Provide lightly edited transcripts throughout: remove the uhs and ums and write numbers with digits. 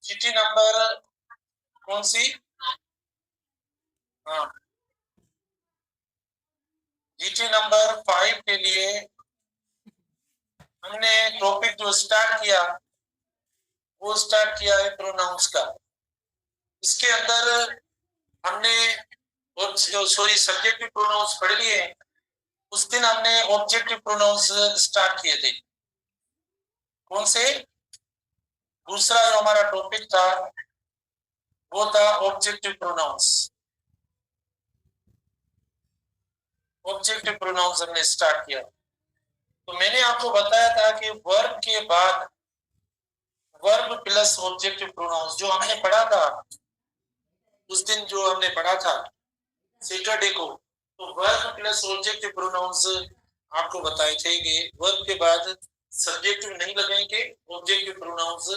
GT number कौन सी? हाँ, GT number 5 के लिए हमने टॉपिक जो स्टार्ट किया वो स्टार्ट किया है प्रोनाउंस का। इसके अंदर हमने सॉरी सब्जेक्टिव प्रोनाउंस पढ़ लिए। उस दिन हमने ऑब्जेक्टिव प्रोनाउंस स्टार्ट किए थे। कौन से? दूसरा जो हमारा टॉपिक था वो था ऑब्जेक्टिव प्रोनाउंस। ऑब्जेक्टिव प्रोनाउंस हमने स्टार्ट किया। तो मैंने आपको बताया था कि वर्ब के बाद वर्ब प्लस ऑब्जेक्टिव प्रोनाउंस जो हमने पढ़ा था उस दिन, जो हमने पढ़ा था सैटरडे को, तो वर्ब प्लस ऑब्जेक्टिव प्रोनाउंस आपको बताए थे कि वर्ब के बाद सब्जेक्टिव नहीं लगाएंगे, ऑब्जेक्टिव प्रोनाउंस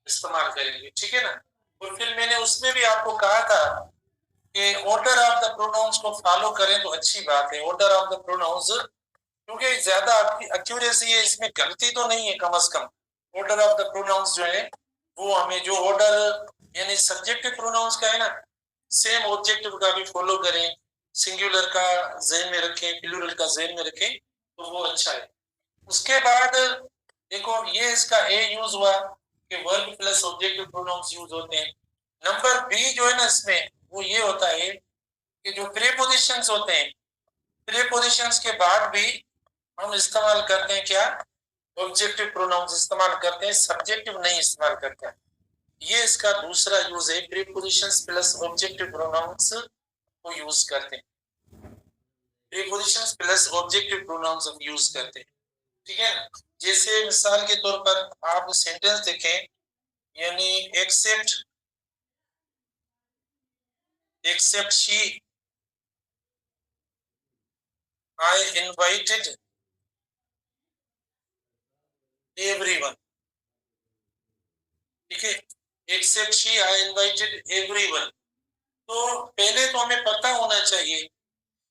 इस्तेमाल करेंगे, ठीक है ना। और फिर मैंने उसमें भी आपको कहा था कि ऑर्डर ऑफ द प्रोनाउंस को फॉलो करें तो अच्छी बात है। ऑर्डर ऑफ द प्रोनाउंस, क्योंकि ज्यादा एक्यूरेसी है, इसमें गलती तो नहीं है कम से कम। ऑर्डर ऑफ द प्रोनाउंस जो है वो हमें, जो ऑर्डर यानी सब्जेक्टिव प्रोनाउंस का है ना, सेम ऑब्जेक्टिव का भी फॉलो करें। सिंगुलर का ज़हन में रखें, प्लूरल का ज़हन में रखें, तो वो अच्छा है। उसके बाद देखो, ये इसका ए यूज हुआ कि verb plus objective pronouns use होते हैं। नंबर बी जो है ना इसमें, वो ये होता है कि जो प्रीपोजिशंस होते हैं, प्रीपोजिशंस के बाद भी हम इस्तेमाल करते हैं क्या? ऑब्जेक्टिव प्रोनाउंस इस्तेमाल करते हैं, सब्जेक्टिव नहीं इस्तेमाल करते हैं। ये इसका दूसरा यूज है, प्रीपोजिशंस प्लस ऑब्जेक्टिव प्रोनाउंस को यूज करते हैं। प्रीपोजिशंस प्लस ऑब्जेक्टिव प्रोनाउंस हम यूज करते हैं, ठीक है ना। जैसे मिसाल के तौर पर आप सेंटेंस देखें, यानी except she I invited everyone, ठीक है। Except she I invited everyone. तो पहले तो हमें पता होना चाहिए,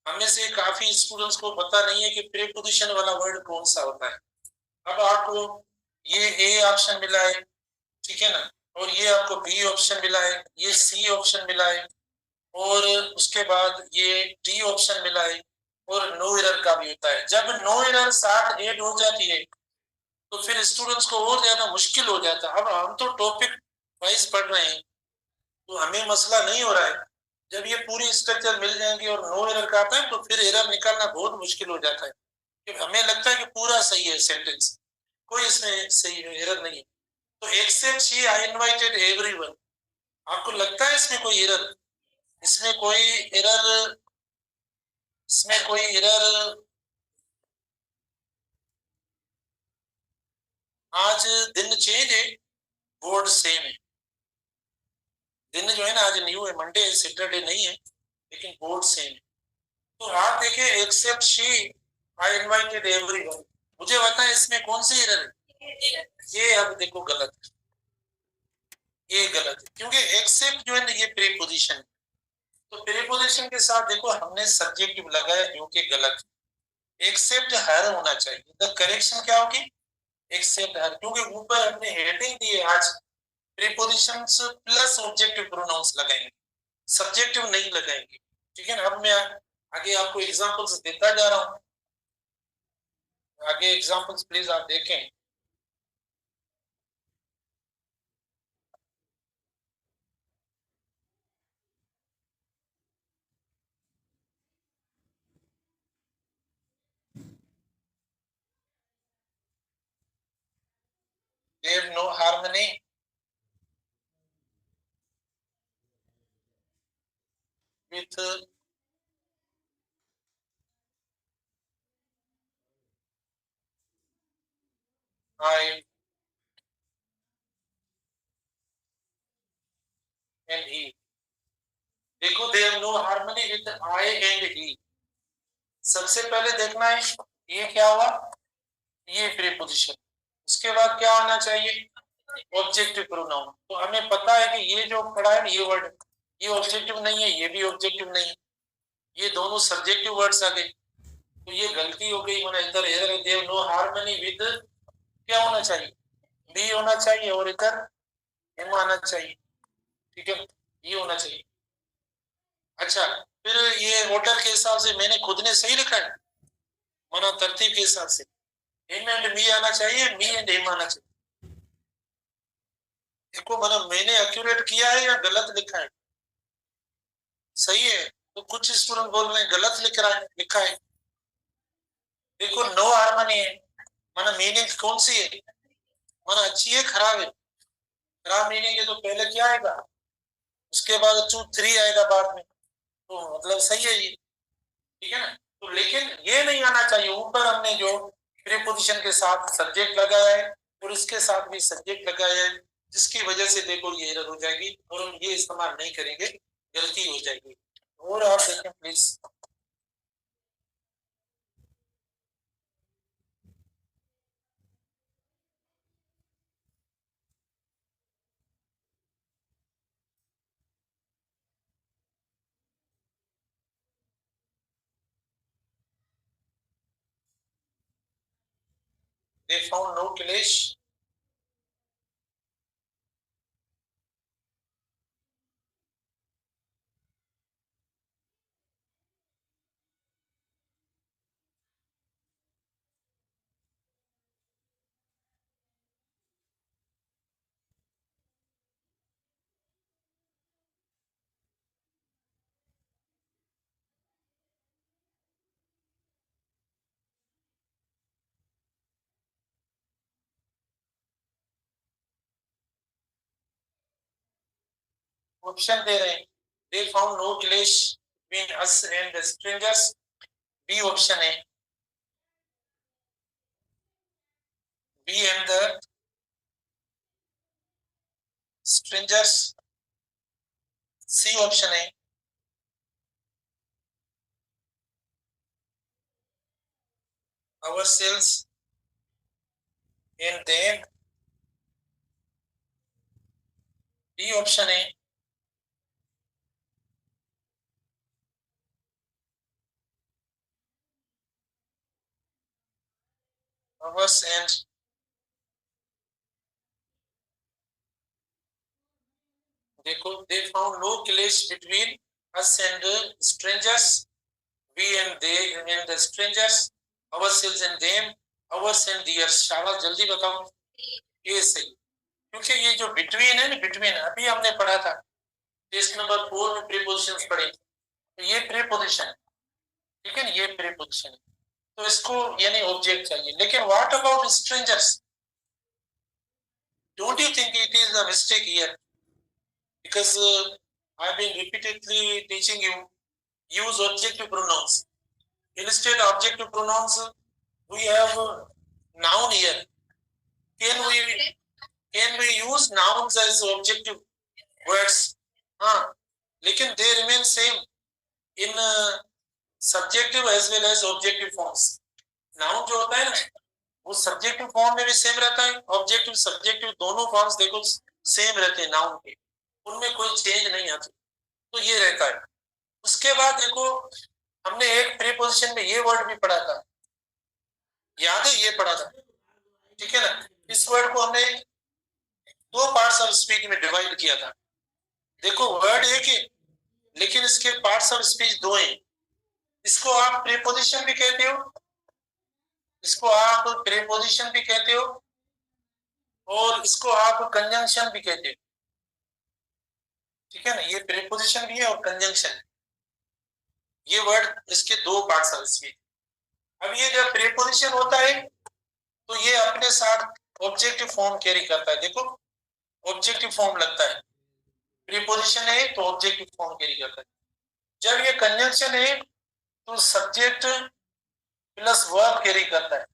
हमें से काफी स्टूडेंट्स को पता नहीं है कि प्रीपोजिशन वाला वर्ड कौन सा होता है। अब आपको ये ए ऑप्शन मिला है, ठीक है ना, और ये आपको बी ऑप्शन मिला है, ये सी ऑप्शन मिला है, और उसके बाद ये डी ऑप्शन मिला है, और नो एरर का भी होता है। जब नो एरर साथ ऐड हो जाती है तो फिर स्टूडेंट्स को और ज्यादा मुश्किल हो जाता है। अब हम तो टॉपिक वाइज पढ़ रहे हैं तो हमें मसला नहीं हो रहा है। जब ये पूरी स्ट्रक्चर मिल जाएंगी और नो एरर का आता है तो फिर एरर निकालना बहुत मुश्किल हो जाता है, क्योंकि हमें लगता है कि पूरा सही है सेंटेंस, कोई इसमें सही एरर नहीं है। तो except she I invited everyone, आपको लगता है इसमें कोई एरर? इसमें कोई एरर, इसमें कोई एरर? आज दिन चेंज है, बोर्ड सेम है। दिन जो है ना आज न्यू है, मंडे है, सैटरडे नहीं है, लेकिन बोर्ड सेम है। तो आप देखिए, except she I invited everyone, मुझे बताएं इसमें कौन सी एरर है? ये अब देखो गलत है, ये गलत है, क्योंकि एक्सेप्ट जो है ना ये प्रीपोजिशन, तो प्रीपोजिशन के साथ देखो हमने सब्जेक्टिव लगाया जो कि गलत है। एक्सेप्ट हर होना चाहिए। द करेक्शन क्या होगी? एक्सेप्ट हर, क्योंकि ऊपर हमने हेडिंग दी है आज प्रीपोजिशंस प्लस ऑब्जेक्टिव प्रोनाउंस लगाएंगे, सब्जेक्टिव नहीं लगाएंगे, ठीक है ना। अब मैं आगे आपको एग्जांपल्स देता जा रहा हूं, आगे एग्जांपल्स प्लीज आप देखें। They have no harmony with I and he। देखो, they have no harmony with I and he। सबसे पहले देखना है ये क्या हुआ, ये प्रीपोजिशन। उसके बाद क्या होना चाहिए? Objective pronoun. तो हमें पता है कि ये जो पढ़ा है ये वर्ड, ये ऑब्जेक्टिव नहीं है, ये भी ऑब्जेक्टिव नहीं है, ये दोनों सब्जेक्टिव वर्ड्स आ गए। तो ये गलती हो गई, मैंने इधर एरर दे, नो हार्मनी विद क्या होना चाहिए? बी होना चाहिए, और इधर एम आना चाहिए, ठीक है, ये होना चाहिए। अच्छा, फिर ये ऑर्डर के हिसाब से मैंने खुद ने सही लिखा है, माना तरतीब के हिसाब से एम एंड मी आना चाहिए, मी एंड एम आना चाहिए। देखो माना मैंने एक्यूरेट किया है या गलत लिखा है, सही है तो कुछ स्टूडेंट बोल रहे हैं गलत लिख रहा है, लिखा है। देखो नो हार्मनी है, माना मीनिंग कौन सी है, माना अच्छी है खराब है, खराब मीनिंग है तो पहले क्या आएगा, उसके बाद 2 3 आएगा बाद में, तो मतलब सही है ये, ठीक है ना। तो लेकिन ये नहीं आना चाहिए, ऊपर हमने जो प्रीपोजिशन के साथ सब्जेक्ट लगाया है और इसके साथ भी सब्जेक्ट लगाया है, जिसकी वजह से देखो ये एरर हो जाएगी और हम ये इस्तेमाल नहीं करेंगे, गलती हो जाएगी। और आप देखें please, they found no clash, option दे रहे हैं, they found no clash between us and the strangers, B option है, B and the strangers, C option है, ourselves and them, D option है, ours and, देखो they found no clash between us and the strangers, we and they and the strangers, ourselves and them, ours and theirs। शाबाश, जल्दी बताओ, ये सही, क्योंकि ये जो बिटवीन है ना, बिटवीन अभी हमने पढ़ा था टेस्ट नंबर 4 में प्रीपोजिशंस पढ़े, तो ये प्रीपोजिशन है, ठीक है ना, ये प्रीपोजिशन है, तो इसको यानी ऑब्जेक्ट चाहिए। लेकिन what about strangers, don't you think it is a mistake here, because I've been repeatedly teaching you use objective pronouns, instead objective pronouns we have noun here, can we use nouns as objective words, हाँ, लेकिन they remain same in subjective as well as objective forms। Noun जो होता है ना, वो subjective form में भी same रहता है, ऑब्जेक्टिव सब्जेक्टिव दोनों फॉर्म्स देखो सेम रहते हैं नाउन के, उनमें कोई चेंज नहीं आती, तो ये रहता है। उसके बाद देखो हमने एक प्रीपोजिशन में ये वर्ड भी पढ़ा था, याद है, ये पढ़ा था, ठीक है ना। इस वर्ड को हमने 2 पार्ट्स ऑफ स्पीच में डिवाइड किया था। देखो वर्ड एक है लेकिन इसके पार्ट्स ऑफ स्पीच 2 हैं। इसको आप प्रीपोजिशन भी कहते हो, इसको आप प्रीपोजिशन भी कहते हो और इसको आप कंजंक्शन भी कहते हो, ठीक है ना, ये प्रीपोजिशन भी है और कंजंक्शन, ये वर्ड इसके 2 पार्ट्स ऑफ स्पीच। अब ये जब प्रीपोजिशन होता है तो ये अपने साथ ऑब्जेक्टिव फॉर्म कैरी करता है, देखो ऑब्जेक्टिव फॉर्म लगता है, प्रीपोजिशन है तो ऑब्जेक्टिव फॉर्म कैरी करता है। जब ये कंजंक्शन है तो सब्जेक्ट प्लस वर्ब कैरी करता है,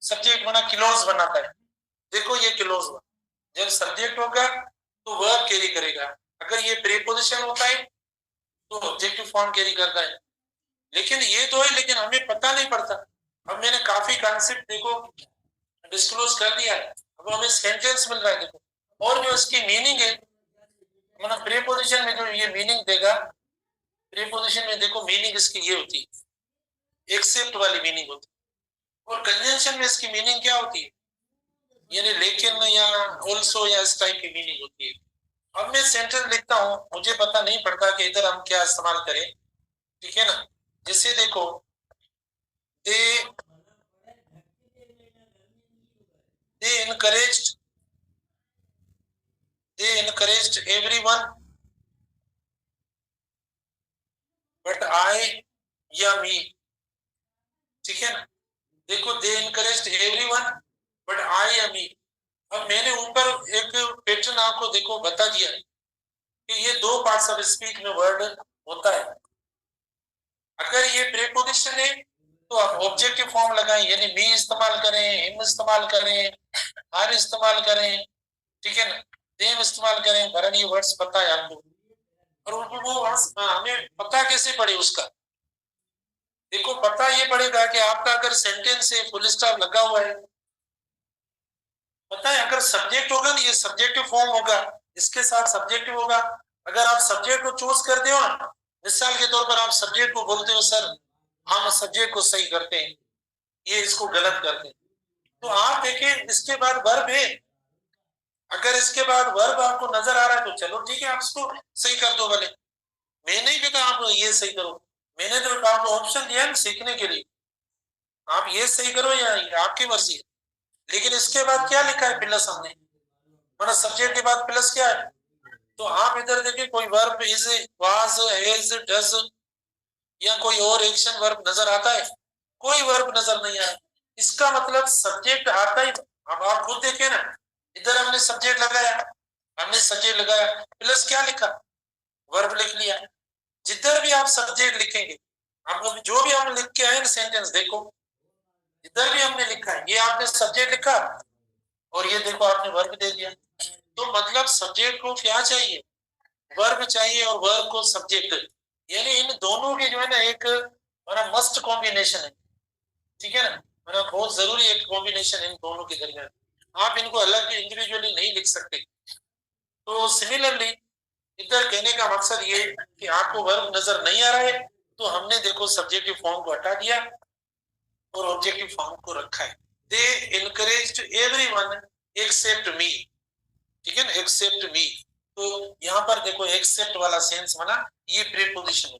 सब्जेक्ट बना क्लोज बनाता है, देखो ये क्लोज हुआ, जब सब्जेक्ट होगा तो वर्ब कैरी करेगा, अगर ये प्रीपोजिशन होता है तो ऑब्जेक्टिव फॉर्म कैरी करता है। लेकिन ये तो है, लेकिन हमें पता नहीं पड़ता। अब मैंने काफी कॉन्सेप्ट देखो डिस्क्लोज कर दिया है, अब हमें सेंटेंस मिल रहा है देखो, और जो इसकी मीनिंग है, मतलब प्रीपोजिशन में जो ये मीनिंग देगा, प्रीपोजिशन में देखो मीनिंग इसकी ये होती है, एक्सेप्ट वाली मीनिंग होती है, और कंजंक्शन में इसकी मीनिंग क्या होती है, यानी लेकिन या ऑल्सो या इस टाइप की मीनिंग होती है। अब मैं सेंटेंस लिखता हूं, मुझे पता नहीं पड़ता कि इधर हम क्या इस्तेमाल करें, ठीक है ना। जैसे देखो, दे दे इनकरेज्ड एवरीवन बट आई या मी, ठीक है ना। देखो, दे इनकरेज्ड एवरीवन बट आई या मी। अब मैंने ऊपर एक पैटर्न आपको देखो बता दिया कि ये दो पार्ट्स ऑफ स्पीच में वर्ड होता है। अगर ये प्रीपोजिशन है तो आप ऑब्जेक्टिव फॉर्म लगाएं, यानी मी इस्तेमाल करें, हिम इस्तेमाल करें, हर इस्तेमाल करें, ठीक है ना, देम इस्तेमाल करें, वरन ये वर्ड्स पता है आपको। और वो हमें पता कैसे पड़े उसका, देखो पता ये पड़ेगा कि आपका अगर सेंटेंस से फुल स्टॉप लगा हुआ है, पता है अगर सब्जेक्ट होगा ना, ये सब्जेक्टिव फॉर्म होगा, इसके साथ सब्जेक्टिव होगा। अगर आप सब्जेक्ट को चूज करते हो ना, मिसाल के तौर पर आप सब्जेक्ट को बोलते हो सर हम सब्जेक्ट को सही करते हैं, ये इसको गलत करते हैं, तो आप देखिए इसके बाद वर्ब है। अगर इसके बाद वर्ब आपको नजर आ रहा है तो चलो ठीक है, आप इसको सही कर दो भले। मैं नहीं कहता आप ये सही करो, मैंने तो आपको ऑप्शन दिया है सीखने के लिए, आप ये सही करो या आपकी मर्जी है। लेकिन इसके बाद क्या लिखा है प्लस हमने, मतलब सब्जेक्ट के बाद प्लस क्या है, तो आप इधर देखिए कोई verb is, was, has, does या कोई और एक्शन वर्ब नजर आता है, कोई वर्ब नजर नहीं आया। इसका मतलब सब्जेक्ट आता ही। अब आप खुद देखिए ना, इधर हमने सब्जेक्ट लगाया, हमने सब्जेक्ट लगाया, प्लस क्या लिखा, वर्ब लिख लिया। जिधर भी आप सब्जेक्ट लिखेंगे, आप जो भी हम लिख के आए ना सेंटेंस, देखो इधर भी हमने लिखा है, ये आपने सब्जेक्ट लिखा और ये देखो आपने वर्ब दे दिया। तो मतलब सब्जेक्ट को क्या चाहिए, वर्ब चाहिए, और वर्ब को सब्जेक्ट, यानी इन दोनों के जो है ना एक मस्ट कॉम्बिनेशन है, ठीक है ना, बहुत जरूरी एक कॉम्बिनेशन इन दोनों के दरमियान, आप इनको अलग इंडिविजुअली नहीं लिख सकते। तो सिमिलरली इधर कहने का मकसद ये कि आपको वर्ब नजर नहीं आ रहा है, तो हमने देखो सब्जेक्टिव फॉर्म को हटा दिया और ऑब्जेक्टिव फॉर्म को रखा है। दे इनकरेज्ड एवरीवन एक्सेप्ट मी, ठीक है ना, एक्सेप्ट मी। तो यहाँ पर देखो एक्सेप्ट वाला सेंस बना, ये प्रीपोजिशन हो,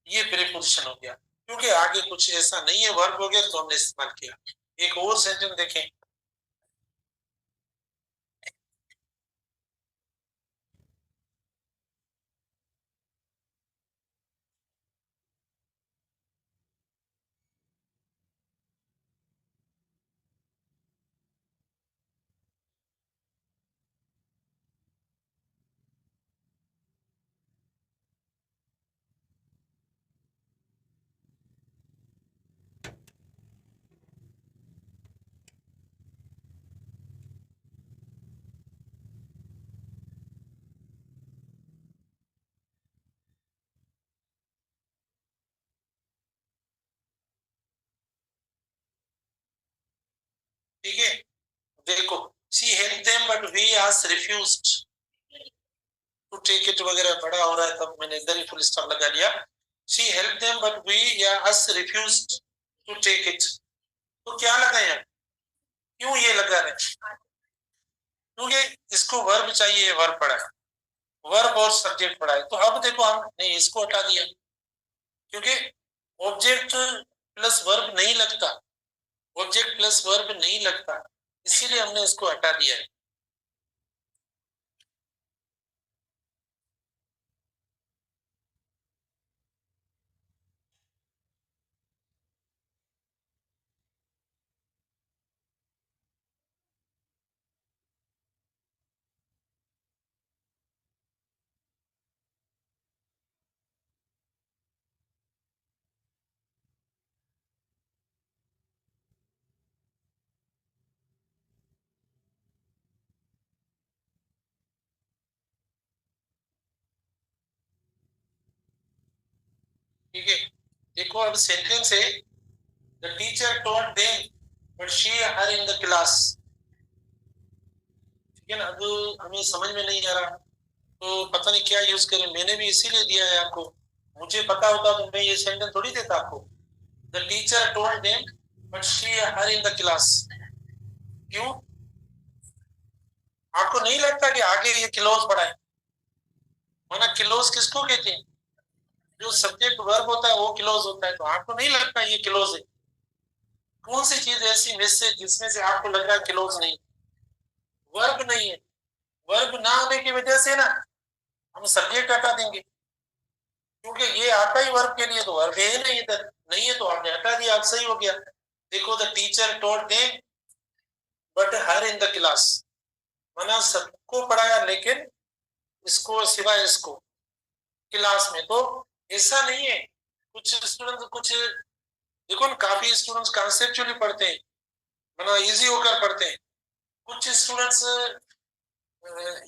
ये प्रीपोजिशन हो गया, क्योंकि आगे कुछ ऐसा नहीं है, वर्ब हो गया तो हमने इस्तेमाल किया। एक और सेंटेंस देखें, ठीक है, देखो she help them but we us refused to take it वगैरह बड़ा हो रहा है, तब मैंने इधर ही फुल स्टॉप लगा लिया। She help them but we या us refused to take it, तो क्या लगा है, क्यों ये लगा रहे, क्योंकि इसको वर्ब चाहिए, वर्ब पड़ा है, वर्ब और सब्जेक्ट पड़ा है। तो अब देखो हमने इसको हटा दिया, क्योंकि ऑब्जेक्ट प्लस वर्ब नहीं लगता, ऑब्जेक्ट प्लस वर्ब नहीं लगता, इसीलिए हमने इसको हटा दिया है। ठीक है, देखो अब सेंटेंस है, the teacher told them but she her in the class, ठीक है ना। अब हमें समझ में नहीं आ रहा तो पता नहीं क्या यूज करें, मैंने भी इसीलिए दिया है आपको, मुझे पता होता तो मैं ये सेंटेंस थोड़ी देता आपको। The teacher told them but she her in the class, क्यों, आपको नहीं लगता कि आगे ये क्लोज पढ़ा है? माना क्लोज किसको कहते हैं? जो सब्जेक्ट वर्ब होता है वो क्लोज होता है, तो आपको नहीं लगता ये क्लोज है? कौन सी चीज ऐसी मैसेज जिसमें से आपको लग रहा है क्लोज नहीं? वर्ब नहीं है। वर्ब ना होने की वजह से ना हम सब्जेक्ट हटा देंगे, क्योंकि ये आता ही वर्ब के लिए, तो वर्ब है नहीं इधर, नहीं है तो आपने हटा दिया, आप सही हो गया। देखो, the teacher told them but her in the class, माना सबको पढ़ाया लेकिन इसको सिवाय इसको क्लास में। तो ऐसा नहीं है, कुछ स्टूडेंट कुछ देखो ना, काफी स्टूडेंट्स कॉन्सेप्चुअली पढ़ते हैं, माना इजी होकर पढ़ते हैं। कुछ स्टूडेंट्स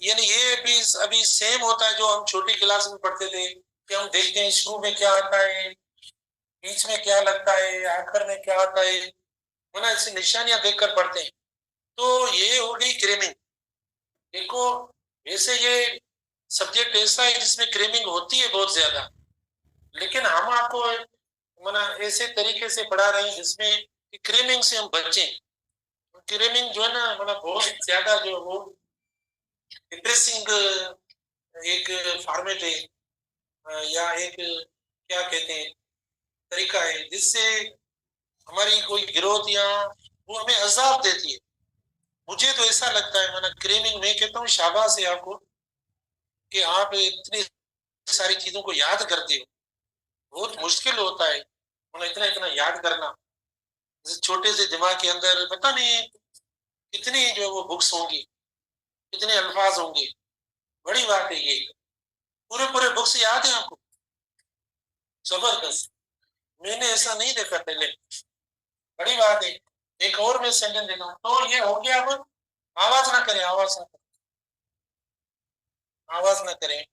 यानी ये भी अभी सेम होता है जो हम छोटी क्लास में पढ़ते थे, कि हम देखते हैं शुरू में क्या आता है, बीच में क्या लगता है, आखिर में क्या आता है, माना ऐसी निशानियां देखकर पढ़ते हैं। तो ये हो गई क्रेमिंग। देखो, ऐसे ये सब्जेक्ट ऐसा है जिसमें क्रेमिंग होती है बहुत ज्यादा, लेकिन हम आपको माना ऐसे तरीके से पढ़ा रहे हैं जिसमें क्रेमिंग से हम बचें। क्रेमिंग जो है ना, माना बहुत ज्यादा जो वो डिप्रेसिंग एक फॉर्मेट है, या एक क्या कहते हैं तरीका है, जिससे हमारी कोई ग्रोथ या वो हमें अजाब देती है। मुझे तो ऐसा लगता है, माना क्रेमिंग में कहता हूँ शाबाश है आपको कि आप इतनी सारी चीजों को याद करते हो। बहुत मुश्किल होता है मतलब इतना इतना याद करना, जैसे छोटे से दिमाग के अंदर पता नहीं कितनी जो वो बुक्स होंगी, कितने अल्फाज होंगे। बड़ी बात है ये, पूरे पूरे बुक्स याद है आपको? जबरदस्त, मैंने ऐसा नहीं देखा पहले, बड़ी बात है। एक और मैं सेंटेंस देता हूँ, तो ये हो गया। अब आवाज ना करें, आवाज ना करें, आवाज ना करें।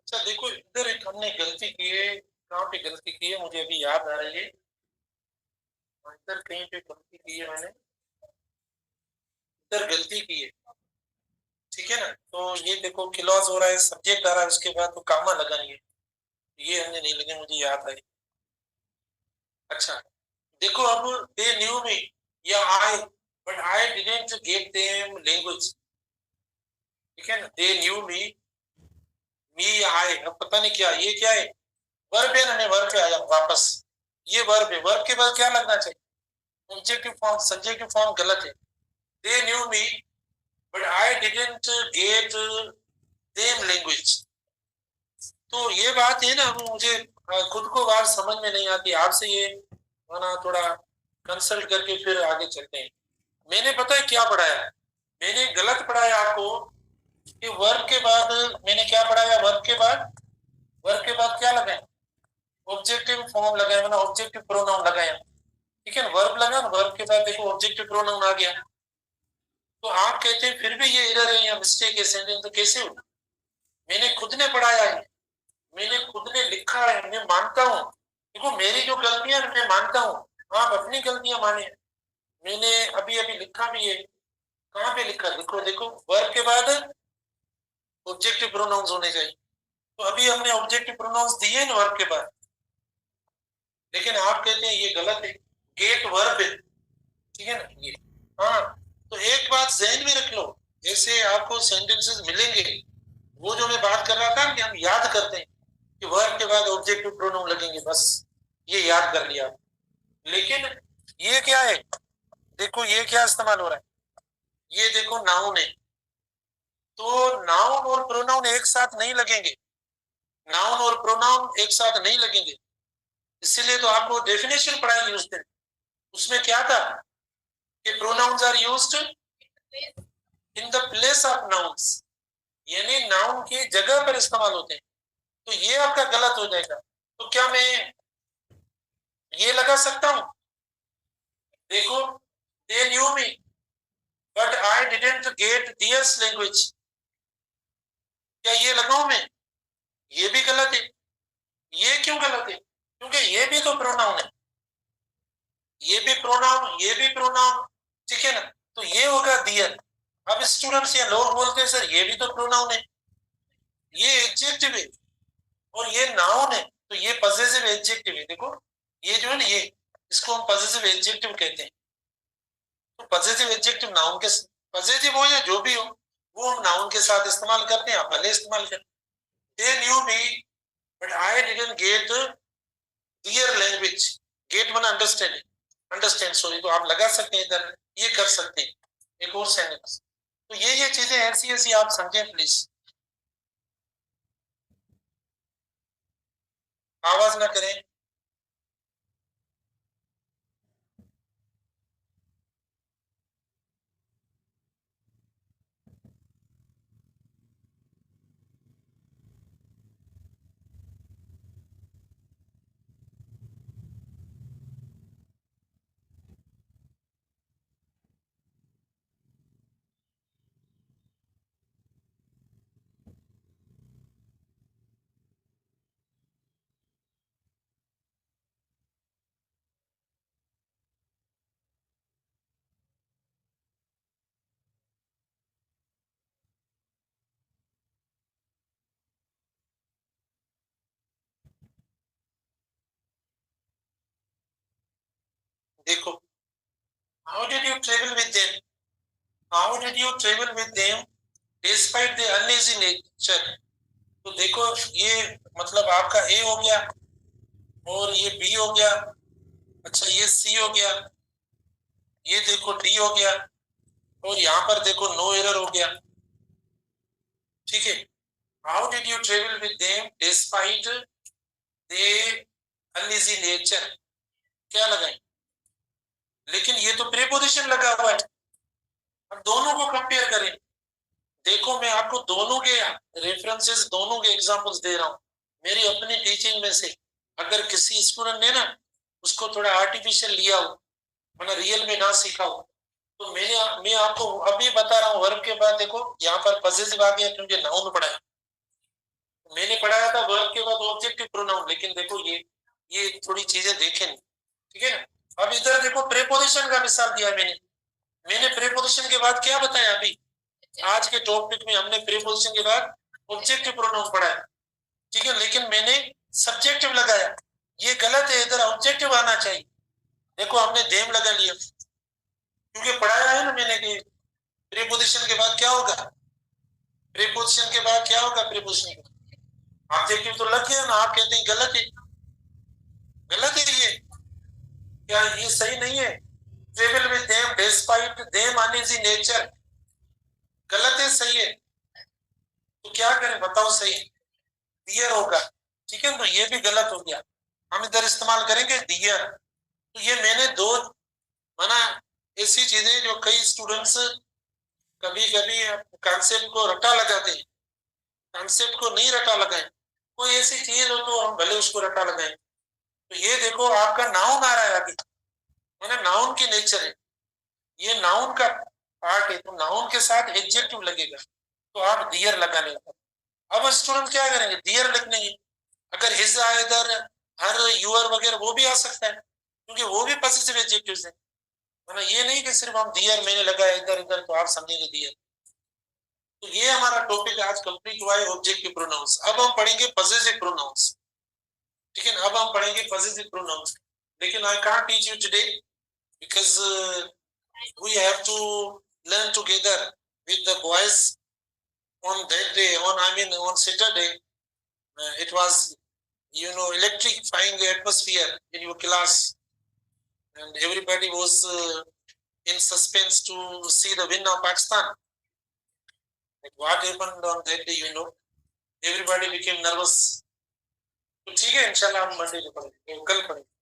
अच्छा देखो, इधर एक हमने गलती की है, कहाँ पे गलती की है मुझे अभी याद आ रही है। इधर कहीं पे गलती की है मैंने, इधर गलती की है। ठीक है ना, तो ये देखो क्लॉज हो रहा है, सब्जेक्ट आ रहा है, उसके बाद तो कामा लगाएंगे, ये हमने नहीं लगे, मुझे याद आई। अच्छा देखो, अब दे न्यू मी या I, but I didn't get them language. ठीक है ना, दे न्यू मी या आई, अब पता नहीं क्या ये क्या है, वर्ब है ना, मैं वर्ब पे आया वापस। ये वर्ब है, वर्ब के बाद क्या लगना चाहिए? ऑब्जेक्टिव फॉर्म, सब्जेक्टिव फॉर्म गलत है। दे knew me but I didn't get them language. तो ये बात है ना, वो मुझे खुद को बात समझ में नहीं आती, आपसे ये ना थोड़ा कंसल्ट करके फिर आगे चलते हैं। मैंने पता है क्या पढ़ाया है? मैंने गलत पढ़ाया आपको कि वर्ब के बाद, मैंने क्या पढ़ाया, वर्ब के बाद क्या लगाया? ऑब्जेक्टिव फॉर्म लगाया, मैंने ऑब्जेक्टिव प्रोनाउन लगाया। ठीक है ना, वर्ब लगा ना, वर्ब के बाद देखो ऑब्जेक्टिव प्रोनाउन आ गया। तो आप कहते हैं फिर भी ये एरर है या मिस्टेक है सेंटेंस, तो कैसे होगा? मैंने खुद ने पढ़ाया है, मैंने खुद ने लिखा है, मैं मानता हूँ। देखो मेरी जो गलतियां मैं मानता हूँ, आप अपनी गलतियां माने। मैंने अभी अभी लिखा भी है, कहाँ पे लिखा, देखो देखो, वर्ब के बाद ऑब्जेक्टिव प्रोनाउंस होने चाहिए। तो अभी हमने ऑब्जेक्टिव प्रोनाउंस दिए ना वर्ब के बाद, लेकिन आप कहते हैं ये गलत है, गेट वर्ब है। ठीक है ना ये, हाँ। तो एक बात जहन में रख लो, जैसे आपको सेंटेंसेस मिलेंगे, वो जो मैं बात कर रहा था कि हम याद करते हैं कि वर्ब के बाद ऑब्जेक्टिव प्रोनाउन लगेंगे, बस ये याद कर लिया। लेकिन ये क्या है, देखो ये क्या इस्तेमाल हो रहा है, ये देखो नाउन है। तो नाउन और प्रोनाउन एक साथ नहीं लगेंगे, नाउन और प्रोनाउन एक साथ नहीं लगेंगे, इसीलिए तो आपको डेफिनेशन पढ़ाई उस दिन, उसमें क्या था कि pronouns are used in the place of nouns, यानी नाउन की जगह पर इस्तेमाल होते हैं। तो ये आपका गलत हो जाएगा। तो क्या मैं ये लगा सकता हूं, देखो they knew me but I didn't get their language, क्या ये लगाऊं मैं? ये भी गलत है। ये क्यों गलत है? क्योंकि ये भी तो प्रोनाउन है, ये भी प्रोनाउन, ये भी प्रोनाउन, ठीक है ना। तो ये होगा दियर। अब स्टूडेंट्स या लोग बोलते हैं सर ये भी तो प्रोनाउन है, ये एडजेक्टिव है और ये नाउन है, तो ये पॉसेसिव एडजेक्टिव है। देखो ये जो है ना, ये इसको हम पॉसेसिव एडजेक्टिव कहते हैं। तो पॉसेसिव एडजेक्टिव नाउन के, पॉसेसिव हो या जो भी हो, वो हम नाउन के साथ इस्तेमाल करते हैं, आप भले इस्तेमाल करें। They knew me but I didn't get their language, get माने अंडरस्टैंड, अंडरस्टैंड सॉरी, तो आप लगा सकते हैं इधर, ये कर सकते हैं एक और सेंटेंस। तो ये चीजें ऐसी ऐसी आप समझें प्लीज, आवाज ना करें। देखो, how did you travel with them, how did you travel with them despite the uneasy nature. तो देखो ये मतलब आपका ए हो गया और ये बी हो गया, अच्छा ये सी हो गया, ये देखो डी हो गया और यहाँ पर देखो नो एरर हो गया, ठीक है। How did you travel with them despite the uneasy nature, क्या लगाए, लेकिन ये तो प्रीपोजिशन लगा हुआ है। अब दोनों को कंपेयर करें, देखो मैं आपको दोनों के रेफरेंसेस, दोनों के एग्जांपल्स दे रहा हूं मेरी अपनी टीचिंग में से। अगर किसी स्टूडेंट ने ना उसको थोड़ा आर्टिफिशियल लिया हो, मतलब रियल में ना सीखा हो, तो मैं आपको अभी बता रहा हूँ वर्ब के बाद देखो यहाँ पर पॉसेसिव आ गया क्योंकि नाउन पढ़ाया, मैंने पढ़ाया था वर्ब के बाद ऑब्जेक्टिव प्रोनाउन, लेकिन देखो ये थोड़ी चीजें देखें, ठीक है ना। अब इधर देखो प्रीपोजिशन का मिसाल दिया मैंने प्रीपोजिशन के बाद क्या बताया, अभी आज के टॉपिक में हमने प्रीपोजिशन के बाद ऑब्जेक्टिव प्रोनाउन पढ़ाया, ठीक है, लेकिन मैंने सब्जेक्टिव लगाया, ये गलत है, इधर ऑब्जेक्टिव आना चाहिए। देखो हमने देम लगा लिया क्योंकि पढ़ाया है ना मैंने कि प्रीपोजिशन के बाद क्या होगा, प्रीपोजिशन के बाद क्या होगा, प्रीपोजिशन के ऑब्जेक्टिव तो लग गया ना। आप कहते हैं गलत है, गलत है ये, क्या ये सही नहीं है? Travel with them despite them uneasy nature, गलत है सही है? तो क्या करें बताओ, सही डियर होगा, ठीक है, तो ये भी गलत हो गया, हम इधर इस्तेमाल करेंगे डियर। तो ये मैंने दो माना ऐसी चीजें जो कई स्टूडेंट्स कभी कभी कॉन्सेप्ट को रटा लगाते हैं, कॉन्सेप्ट को नहीं रटा लगाए, कोई ऐसी चीज हो तो हम भले उसको रटा लगाएं। तो ये देखो आपका नाउन आ रहा है अभी, मैंने नाउन की नेचर है, ये नाउन का पार्ट है, तो नाउन के साथ एडजेक्टिव लगेगा, तो आप डियर लगा लेंगे। अब स्टूडेंट क्या करेंगे, डियर लिखने की, अगर हिज आए इधर, हर यूर वगैरह वो भी आ सकता है क्योंकि वो भी पॉसेसिव एडजेक्टिव्स है, मतलब ये नहीं कि सिर्फ हम डियर मैंने लगाया इधर इधर तो आप समझेंगे डियर। तो ये हमारा टॉपिक आज कंप्लीट हुआ है ऑब्जेक्टिव प्रोनाउंस। अब हम पढ़ेंगे पॉसेसिव प्रोनाउंस, ठीक है, अब हम पढ़ेंगे पॉसेसिव प्रोनाउंस, लेकिन I can't teach you today because we have to learn together with the boys on that day, on Saturday. It was electrifying atmosphere in your class and everybody was in suspense to see the win of Pakistan. Like what happened on that day, you know, everybody became nervous. तो ठीक है, इंशाल्लाह हम Monday को पढ़ेंगे, कल पढ़ेंगे.